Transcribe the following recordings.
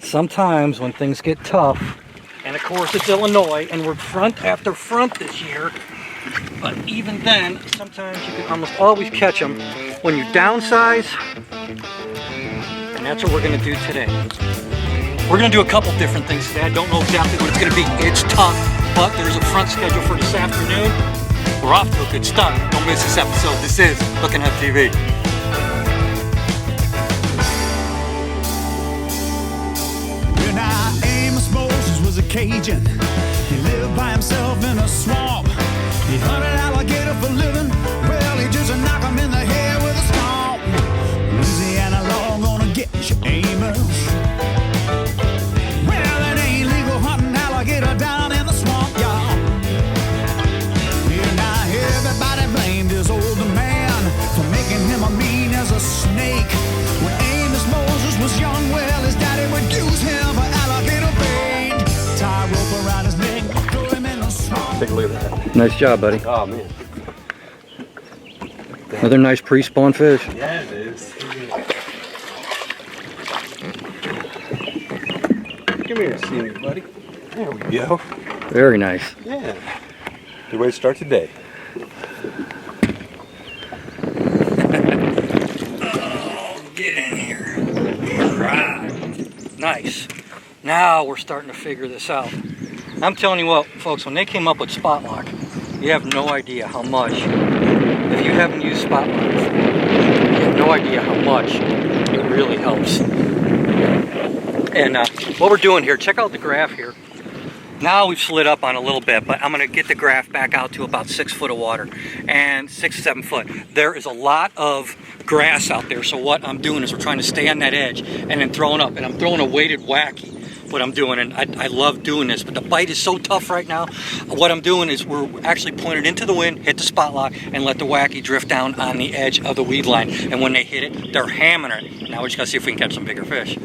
Sometimes when things get tough, and of course it's Illinois, and we're front after front this year, but even then, sometimes you can almost always catch them when you downsize, and that's what we're going to do today. We're going to do a couple different things today. I don't know exactly what it's going to be. It's tough, but there's a front schedule for this afternoon. We're off to a good start. Don't miss this episode. This is Hookin' Hunt TV. When Amos Moses was a Cajun, he lived by himself in a swamp. He hunted alligator for living. Well, he just knocked him in the head with a stomp. Louisiana law gonna get you, Amos. Well, it ain't legal hunting alligator down in the swamp, y'all. Yeah, now everybody blamed his older man for making him a mean as a snake. When Amos Moses was young, well, his daddy would use him for alligator bait. Tie a rope around his neck, throw him in the swamp. Take a look at that. Nice job, buddy. Oh, man. Another nice pre-spawn fish. Yeah, it is. Come here, see me, buddy. There we go. Very nice. Yeah. Good way to start the day. Get in here. All right. Nice. Now we're starting to figure this out. I'm telling you what, folks, when they came up with Spot Lock, you have no idea how much, if you haven't used Spot Lock before, you have no idea how much it really helps. And what we're doing here, check out the graph here. Now we've slid up on a little bit, but I'm going to get the graph back out to about 6 foot of water and 6 to 7 foot. There is a lot of grass out there, so what I'm doing is we're trying to stay on that edge and then throwing up. And I'm throwing a weighted wacky, what I'm doing, and I love doing this, but the bite is so tough right now. What I'm doing is we're actually pointed into the wind, hit the Spot Lock, and let the wacky drift down on the edge of the weed line. And when they hit it, they're hammering it. Now we just got to see if we can catch some bigger fish.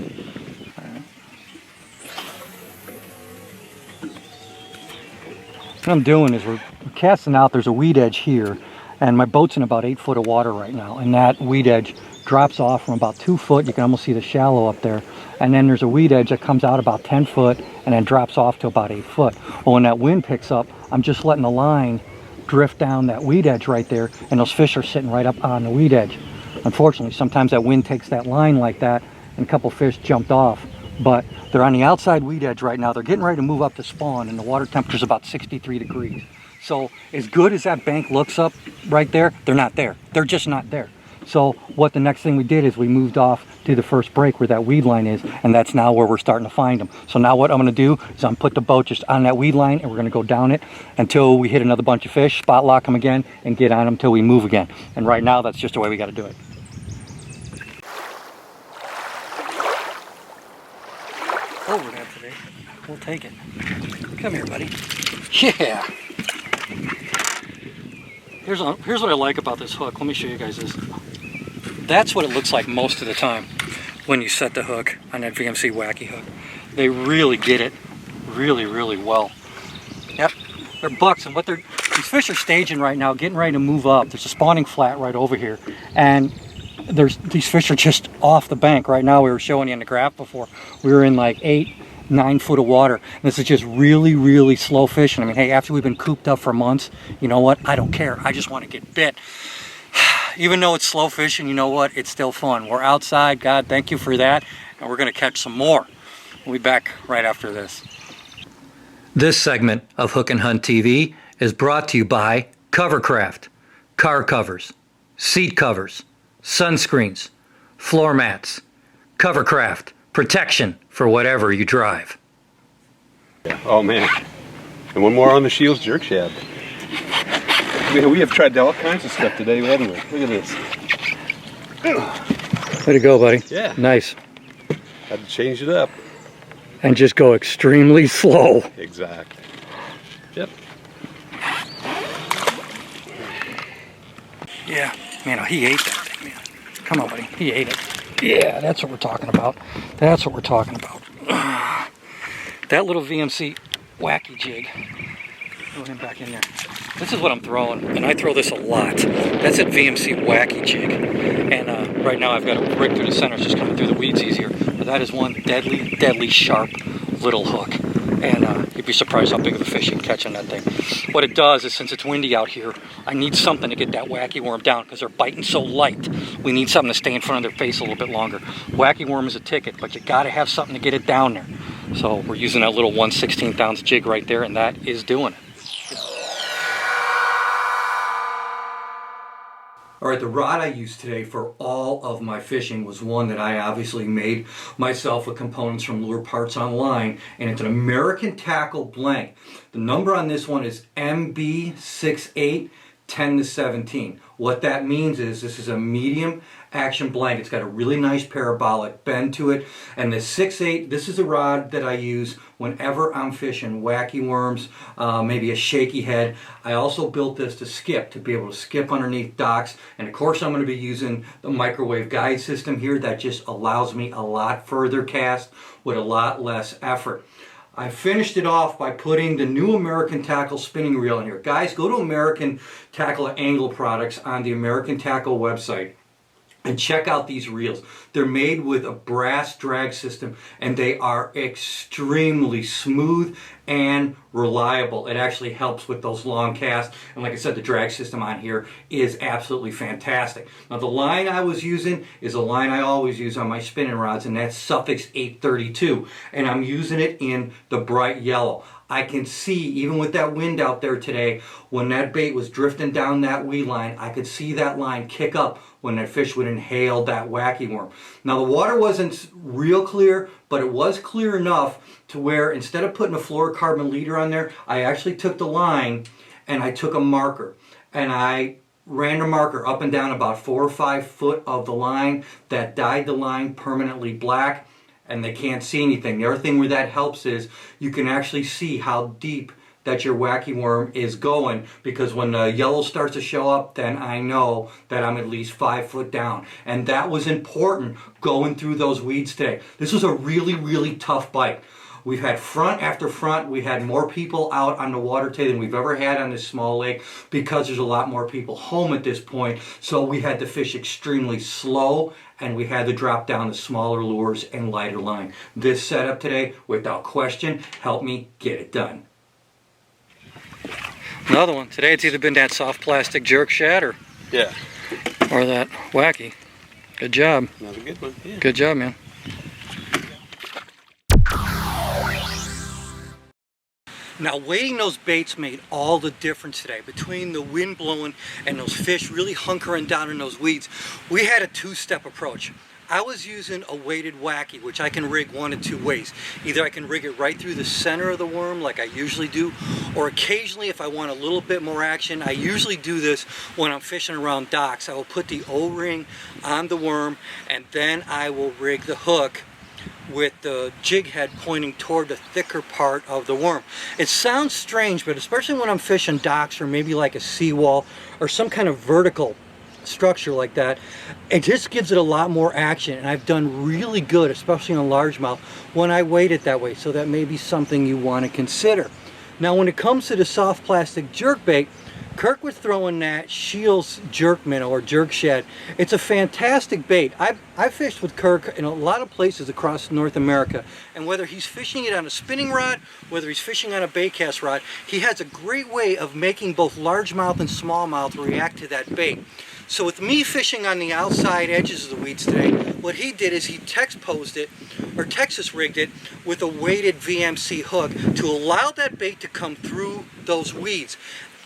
What I'm doing is we're casting out, there's a weed edge here, and my boat's in about 8 foot of water right now, and that weed edge drops off from about 2 foot. You can almost see the shallow up there, and then there's a weed edge that comes out about 10 foot and then drops off to about 8 foot. Well, when that wind picks up, I'm just letting the line drift down that weed edge right there, and those fish are sitting right up on the weed edge. Unfortunately, sometimes that wind takes that line like that, and a couple fish jumped off. But they're on the outside weed edge right now. They're getting ready to move up to spawn, and the water temperature is about 63 degrees. So as good as that bank looks up right there, they're not there. They're just not there. So what the next thing we did is we moved off to the first break where that weed line is, and that's now where we're starting to find them. So now what I'm going to do is I'm put the boat just on that weed line, and we're going to go down it until we hit another bunch of fish, spot lock them again, and get on them until we move again. And right now, that's just the way we got to do it. Over that today. We'll take it. Come here, buddy. Yeah. Here's what I like about this hook. Let me show you guys this. That's what it looks like most of the time when you set the hook on that VMC wacky hook. They really get it really, really well. Yep, they're bucks, and these fish are staging right now, getting ready to move up. There's a spawning flat right over here, and these fish are just off the bank right now. We were showing you in the graph before. We were in like 8-9 foot of water. And this is just really, really slow fishing. I mean, hey, after we've been cooped up for months, you know what? I don't care. I just want to get bit. Even though it's slow fishing, you know what? It's still fun. We're outside. God, thank you for that. And we're going to catch some more. We'll be back right after this. This segment of Hookin' Hunt TV is brought to you by Covercraft, car covers, seat covers, sunscreens, floor mats. Covercraft, protection for whatever you drive. Oh, man. And one more on the Shields jerk shad. We have tried all kinds of stuff today, haven't we? Look at this. Way to go, buddy. Yeah. Nice. Had to change it up. And just go extremely slow. Exactly. Yep. Yeah. Man, he ate that thing, man. Come on, buddy. He ate it. Yeah, that's what we're talking about. That's what we're talking about. That little VMC wacky jig. Throw him back in there. This is what I'm throwing, and I throw this a lot. That's at VMC Wacky Jig. And right now I've got it right through the center, it's just coming through the weeds easier. But that is one deadly, deadly sharp little hook. And you'd be surprised how big of a fish you can catch on that thing. What it does is, since it's windy out here, I need something to get that wacky worm down because they're biting so light. We need something to stay in front of their face a little bit longer. Wacky worm is a ticket, but you gotta have something to get it down there. So we're using that little 1/16 ounce jig right there, and that is doing it. All right, the rod I used today for all of my fishing was one that I obviously made myself with components from Lure Parts Online, and it's an American Tackle blank. The number on this one is MB68 10-17. What that means is this is a medium action blank. It's got a really nice parabolic bend to it, and the 6/8, this is a rod that I use whenever I'm fishing wacky worms, maybe a shaky head. I also built this to skip, to be able to skip underneath docks, and of course I'm going to be using the microwave guide system here that just allows me a lot further cast with a lot less effort. I finished it off by putting the new American Tackle spinning reel in here. Guys, go to American Tackle Angle Products on the American Tackle website and check out these reels. They're made with a brass drag system, and they are extremely smooth and reliable. It actually helps with those long casts, and like I said, the drag system on here is absolutely fantastic. Now the line I was using is a line I always use on my spinning rods, and that's Suffix 832, and I'm using it in the bright yellow. I can see, even with that wind out there today, when that bait was drifting down that weed line, I could see that line kick up when that fish would inhale that wacky worm. Now the water wasn't real clear, but it was clear enough to where instead of putting a fluorocarbon leader on there, I actually took the line and I took a marker and I ran a marker up and down about 4 or 5 foot of the line. That dyed the line permanently black, and they can't see anything. The other thing where that helps is you can actually see how deep that your wacky worm is going, because when the yellow starts to show up, then I know that I'm at least 5 foot down. And that was important going through those weeds today. This was a really, really tough bite. We've had front after front. We had more people out on the water today than we've ever had on this small lake, because there's a lot more people home at this point. So we had to fish extremely slow, and we had to drop down to smaller lures and lighter line. This setup today, without question, helped me get it done. Another one. Today it's either been that soft plastic jerk shad or that wacky. Good job. Another good one. Yeah. Good job, man. Now, weighting those baits made all the difference today. Between the wind blowing and those fish really hunkering down in those weeds, we had a two-step approach. I was using a weighted wacky, which I can rig one of two ways. Either I can rig it right through the center of the worm like I usually do, or occasionally if I want a little bit more action, I usually do this when I'm fishing around docks. I will put the O-ring on the worm, and then I will rig the hook with the jig head pointing toward the thicker part of the worm. It sounds strange, but especially when I'm fishing docks or maybe like a seawall or some kind of vertical structure like that, it just gives it a lot more action, and I've done really good, especially on largemouth, when I weight it that way. So that may be something you want to consider. Now when it comes to the soft plastic jerkbait, Kirk was throwing that Shields jerk minnow or jerk shad. It's a fantastic bait. I've fished with Kirk in a lot of places across North America, and whether he's fishing it on a spinning rod, whether he's fishing on a bait cast rod, he has a great way of making both largemouth and smallmouth react to that bait. So with me fishing on the outside edges of the weeds today, what he did is he Texas rigged it with a weighted VMC hook to allow that bait to come through those weeds.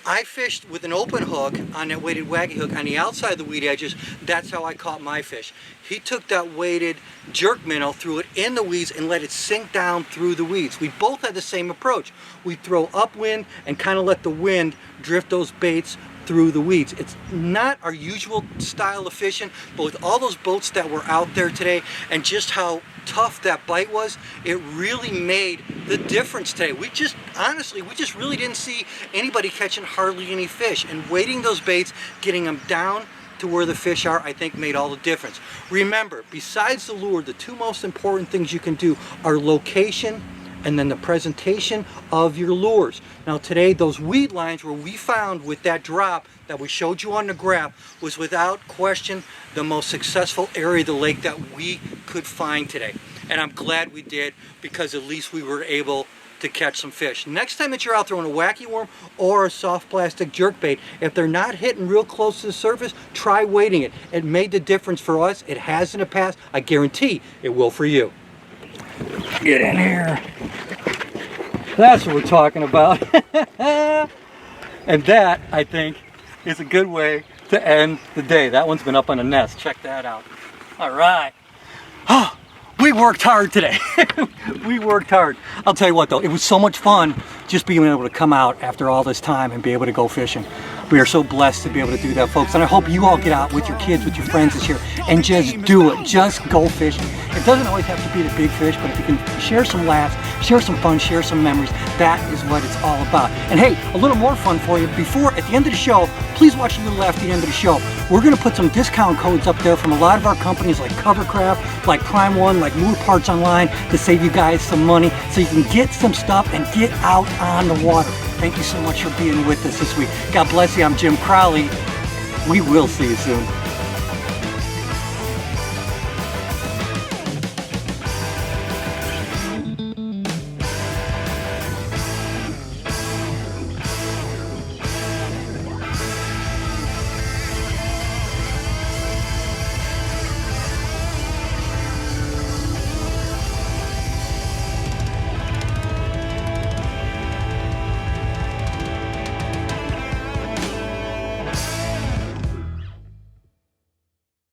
I fished with an open hook on that weighted wacky hook on the outside of the weed edges. That's how I caught my fish. He took that weighted jerk minnow, threw it in the weeds, and let it sink down through the weeds. We both had the same approach. We throw upwind and kind of let the wind drift those baits through the weeds. It's not our usual style of fishing, but with all those boats that were out there today and just how tough that bite was, it really made the difference today. Honestly, we just really didn't see anybody catching hardly any fish, and weighting those baits, getting them down to where the fish are, I think made all the difference. Remember, besides the lure, the two most important things you can do are location and then the presentation of your lures. Now today, those weed lines where we found with that drop that we showed you on the graph was without question the most successful area of the lake that we could find today. And I'm glad we did, because at least we were able to catch some fish. Next time that you're out throwing a wacky worm or a soft plastic jerkbait, if they're not hitting real close to the surface, try weighting it. It made the difference for us. It has in the past. I guarantee it will for you. Get in here. That's what we're talking about. And that, I think, is a good way to end the day. That one's been up on a nest. Check that out. All right. Oh, we worked hard today. We worked hard. I'll tell you what though, it was so much fun just being able to come out after all this time and be able to go fishing. We are so blessed to be able to do that, folks. And I hope you all get out with your kids, with your friends this year, and just do it. Just go fishing. It doesn't always have to be the big fish, but if you can share some laughs, share some fun, share some memories, that is what it's all about. And hey, a little more fun for you. Before, at the end of the show, please watch a little after the end of the show. We're going to put some discount codes up there from a lot of our companies like Covercraft, like Prime One, like Lure Parts Online, to save you guys some money so you can get some stuff and get out on the water. Thank you so much for being with us this week. God bless you. I'm Jim Crowley. We will see you soon.